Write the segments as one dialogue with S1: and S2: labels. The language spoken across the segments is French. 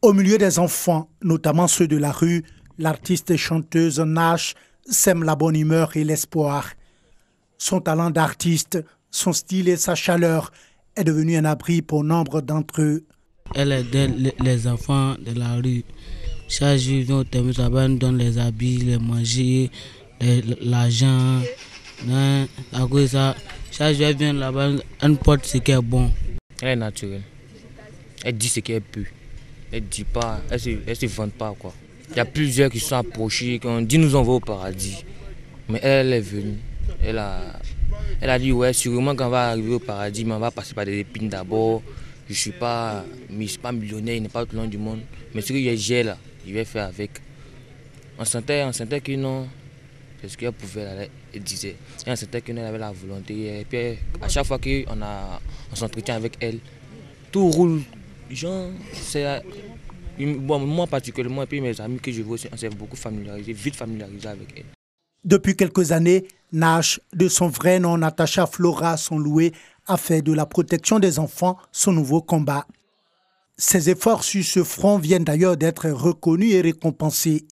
S1: Au milieu des enfants, notamment ceux de la rue, l'artiste et chanteuse Nash sème la bonne humeur et l'espoir. Son talent d'artiste, son style et sa chaleur est devenu un abri pour nombre d'entre eux.
S2: Elle aide les enfants de la rue. Chaque jour, nous donne les habits, les manger, l'argent. À cause de ça, chaque jour, elle vient là-bas, elle porte ce qui est bon.
S3: Elle est naturelle. Elle dit ce qu'elle peut. Elle dit pas, elle se vante pas quoi. Il y a plusieurs qui sont approchés, qui ont dit nous on va au paradis. Mais elle est venue. Elle a dit ouais sûrement quand on va arriver au paradis, mais on va passer par des épines d'abord. Je suis pas millionnaire, il n'est pas tout le long du monde. Mais ce que j'ai là, je vais faire avec. On sentait que non, c'est ce qu'elle pouvait, elle disait. Et on sentait qu'elle avait la volonté. Et puis à chaque fois qu'on s'entretient avec elle, tout roule. Genre, bon, moi particulièrement, et puis mes amis que je vois aussi, on s'est beaucoup familiarisé, vite familiarisé avec elle.
S1: Depuis quelques années, Nash, de son vrai nom Natacha Flora Sonloué, a fait de la protection des enfants son nouveau combat. Ses efforts sur ce front viennent d'ailleurs d'être reconnus et récompensés.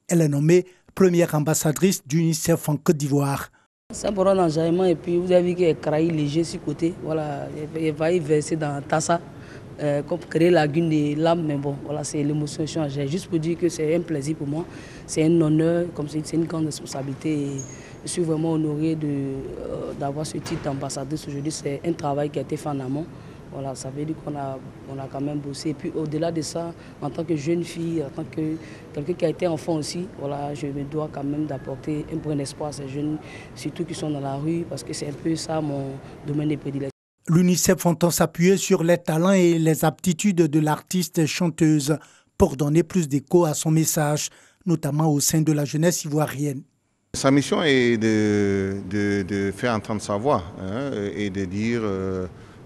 S1: Elle est nommée première ambassadrice d'UNICEF en Côte d'Ivoire.
S4: C'est pour un enjaillement et puis vous avez vu qu'il y a un caraï léger sur le côté. Voilà, il va y verser dans Tassa. Comme créer la lagune des larmes, mais bon, voilà, c'est l'émotion change. Juste pour dire que c'est un plaisir pour moi, c'est un honneur, comme c'est une grande responsabilité. Et je suis vraiment honoré d'avoir ce titre d'ambassadrice aujourd'hui. C'est un travail qui a été fait en amont. Voilà, ça veut dire qu'on a quand même bossé. Et puis au-delà de ça, en tant que jeune fille, en tant que quelqu'un qui a été enfant aussi, voilà, je me dois quand même d'apporter un brin d'espoir à ces jeunes, surtout qui sont dans la rue, parce que c'est un peu ça mon domaine de prédilection.
S1: L'UNICEF entend s'appuyer sur les talents et les aptitudes de l'artiste chanteuse pour donner plus d'écho à son message, notamment au sein de la jeunesse ivoirienne.
S5: Sa mission est de faire entendre sa voix et de dire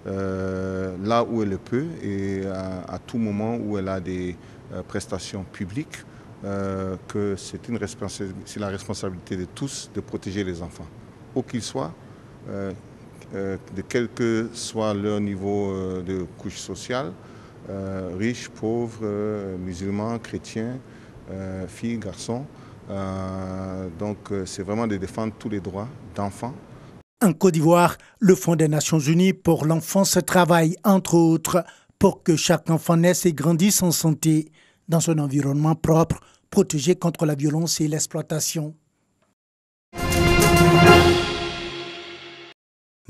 S5: là où elle le peut et à tout moment où elle a des prestations publiques, que c'est la responsabilité de tous de protéger les enfants, où qu'ils soient. De quel que soit leur niveau de couche sociale, riches, pauvres, musulmans, chrétiens, filles, garçons. Donc c'est vraiment de défendre tous les droits d'enfants.
S1: En Côte d'Ivoire, le Fonds des Nations Unies pour l'enfance travaille, entre autres, pour que chaque enfant naisse et grandisse en santé, dans un environnement propre, protégé contre la violence et l'exploitation.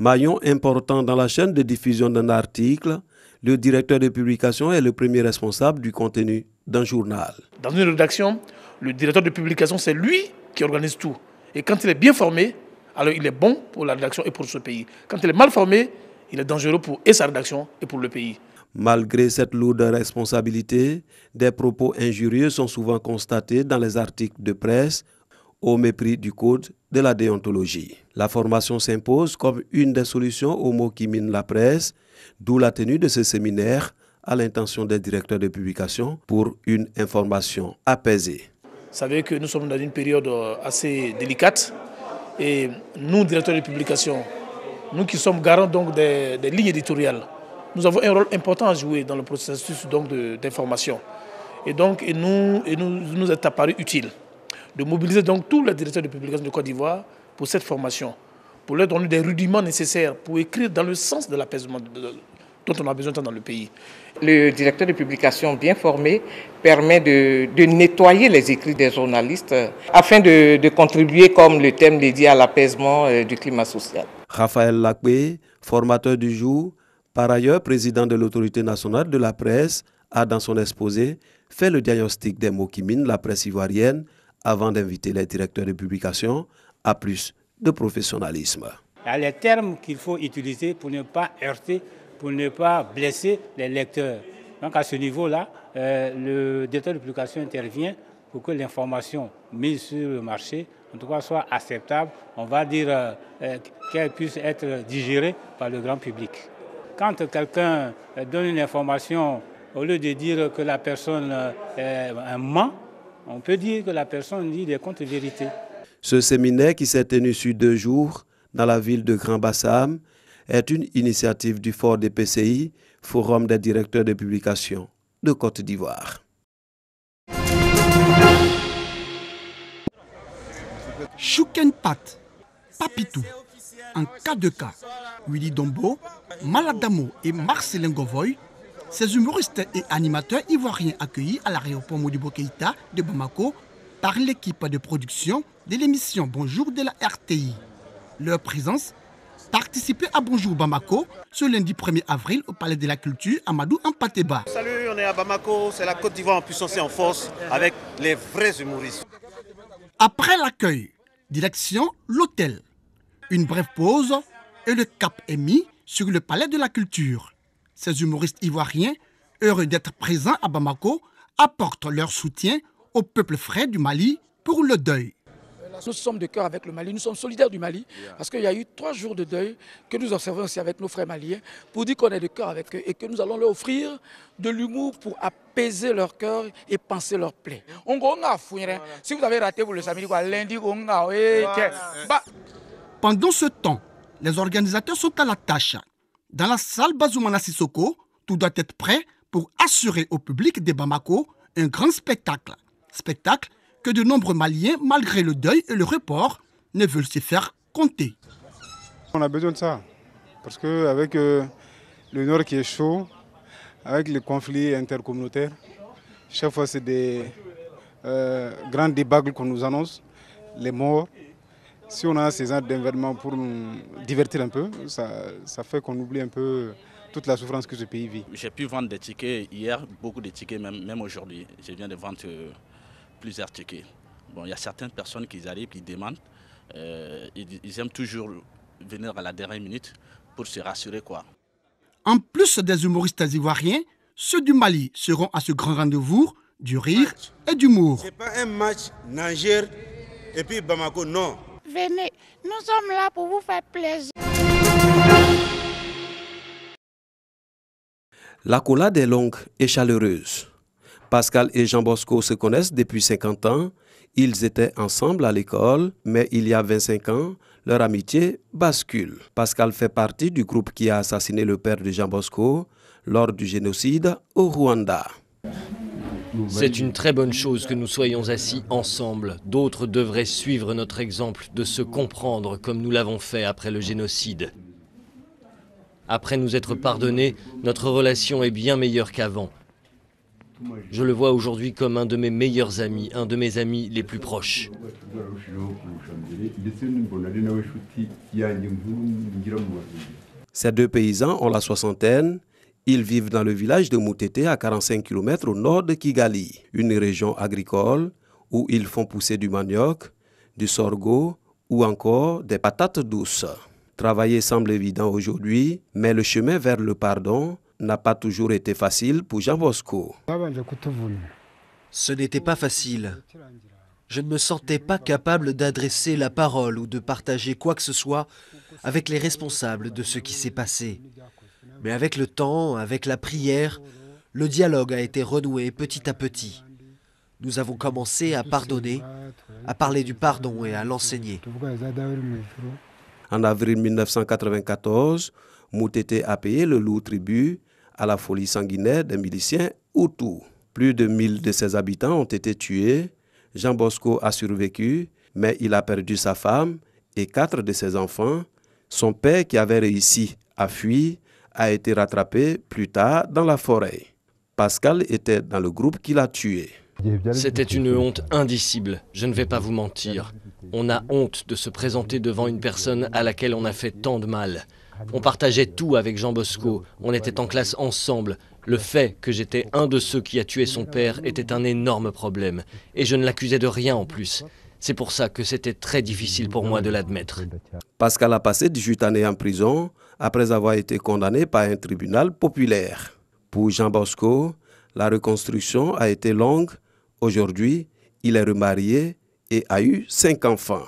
S6: Maillon important dans la chaîne de diffusion d'un article, le directeur de publication est le premier responsable du contenu d'un journal.
S7: Dans une rédaction, le directeur de publication, c'est lui qui organise tout. Et quand il est bien formé, alors il est bon pour la rédaction et pour ce pays. Quand il est mal formé, il est dangereux pour sa rédaction et pour le pays.
S6: Malgré cette lourde responsabilité, des propos injurieux sont souvent constatés dans les articles de presse, au mépris du code de la déontologie. La formation s'impose comme une des solutions aux maux qui minent la presse, d'où la tenue de ce séminaire à l'intention des directeurs de publication pour une information apaisée.
S7: Vous savez que nous sommes dans une période assez délicate et nous, directeurs de publication, nous qui sommes garants donc des lignes éditoriales, nous avons un rôle important à jouer dans le processus d'information. Et donc il nous est apparu utile de mobiliser donc tous les directeurs de publication de Côte d'Ivoire pour cette formation, pour leur donner des rudiments nécessaires pour écrire dans le sens de l'apaisement dont on a besoin dans le pays.
S8: Le directeur de publication bien formé permet de nettoyer les écrits des journalistes afin de contribuer, comme le thème dédié à l'apaisement du climat social.
S6: Raphaël Lacbé, formateur du jour, par ailleurs président de l'autorité nationale de la presse, a dans son exposé fait le diagnostic des maux qui minent la presse ivoirienne avant d'inviter les directeurs de publication à plus de professionnalisme.
S9: Il y a les termes qu'il faut utiliser pour ne pas heurter, pour ne pas blesser les lecteurs. Donc à ce niveau-là, le directeur de publication intervient pour que l'information mise sur le marché, en tout cas, soit acceptable, on va dire qu'elle puisse être digérée par le grand public. Quand quelqu'un donne une information, au lieu de dire que la personne ment, on peut dire que la personne dit des contre-vérités.
S6: Ce séminaire qui s'est tenu sur 2 jours dans la ville de Grand Bassam est une initiative du Fort des PCI, Forum des directeurs de publication de Côte d'Ivoire.
S10: Choukenpat, Papitou, en cas de cas, Willy Dombo, Maladamo et Marcelin Govoy, ces humoristes et animateurs ivoiriens accueillis à l'aéroport Modibo Keïta de Bamako par l'équipe de production de l'émission Bonjour de la RTI. Leur présence participait à Bonjour Bamako ce lundi 1er avril au Palais de la Culture Amadou Ampateba.
S11: Salut, on est à Bamako, c'est la Côte d'Ivoire en puissance et en force avec les vrais humoristes.
S10: Après l'accueil, direction l'hôtel. Une brève pause et le cap est mis sur le Palais de la Culture. Ces humoristes ivoiriens, heureux d'être présents à Bamako, apportent leur soutien au peuple frère du Mali pour le deuil.
S7: Nous sommes de cœur avec le Mali, nous sommes solidaires du Mali parce qu'il y a eu 3 jours de deuil que nous observons aussi avec nos frères maliens pour dire qu'on est de cœur avec eux et que nous allons leur offrir de l'humour pour apaiser leur cœur et panser leurs plaies. Si vous avez raté, vous le savez, lundi,
S10: pendant ce temps, les organisateurs sont à la tâche. Dans la salle Bazoumana Sissoko, tout doit être prêt pour assurer au public de Bamako un grand spectacle. Spectacle que de nombreux Maliens, malgré le deuil et le report, ne veulent se faire compter.
S12: On a besoin de ça, parce qu'avec le Nord qui est chaud, avec les conflits intercommunautaires, chaque fois c'est des grands débâcles qu'on nous annonce, les morts. Si on a ces genres d'événements pour nous divertir un peu, ça fait qu'on oublie un peu toute la souffrance que ce pays vit.
S13: J'ai pu vendre des tickets hier, beaucoup de tickets, même aujourd'hui. Je viens de vendre plusieurs tickets. Bon, il y a certaines personnes qui arrivent, qui demandent. Ils aiment toujours venir à la dernière minute pour se rassurer, quoi.
S10: En plus des humoristes ivoiriens, ceux du Mali seront à ce grand rendez-vous du rire et d'humour.
S11: Ce n'est pas un match Niger et puis Bamako, non.
S14: Venez, nous sommes là pour vous faire plaisir.
S6: L'accolade est longue et chaleureuse. Pascal et Jean Bosco se connaissent depuis 50 ans. Ils étaient ensemble à l'école, mais il y a 25 ans, leur amitié bascule. Pascal fait partie du groupe qui a assassiné le père de Jean Bosco lors du génocide au Rwanda.
S15: C'est une très bonne chose que nous soyons assis ensemble. D'autres devraient suivre notre exemple de se comprendre comme nous l'avons fait après le génocide. Après nous être pardonnés, notre relation est bien meilleure qu'avant. Je le vois aujourd'hui comme un de mes meilleurs amis, un de mes amis les plus proches.
S6: Ces deux paysans ont la soixantaine. Ils vivent dans le village de Moutete à 45 km au nord de Kigali, une région agricole où ils font pousser du manioc, du sorgho ou encore des patates douces. Travailler semble évident aujourd'hui, mais le chemin vers le pardon n'a pas toujours été facile pour Jean Bosco.
S16: Ce n'était pas facile. Je ne me sentais pas capable d'adresser la parole ou de partager quoi que ce soit avec les responsables de ce qui s'est passé. Mais avec le temps, avec la prière, le dialogue a été renoué petit à petit. Nous avons commencé à pardonner, à parler du pardon et à l'enseigner.
S6: En avril 1994, Moutete a payé le lourd tribut à la folie sanguinaire des miliciens Hutus. Plus de 1000 de ses habitants ont été tués. Jean Bosco a survécu, mais il a perdu sa femme et 4 de ses enfants. Son père, qui avait réussi à fuir, a été rattrapé plus tard dans la forêt. Pascal était dans le groupe qui l'a tué.
S15: C'était une honte indicible, je ne vais pas vous mentir. On a honte de se présenter devant une personne à laquelle on a fait tant de mal. On partageait tout avec Jean Bosco, on était en classe ensemble. Le fait que j'étais un de ceux qui a tué son père était un énorme problème. Et je ne l'accusais de rien en plus. C'est pour ça que c'était très difficile pour moi de l'admettre.
S6: Pascal a passé 18 années en prison après avoir été condamné par un tribunal populaire. Pour Jean Bosco, la reconstruction a été longue. Aujourd'hui, il est remarié et a eu 5 enfants.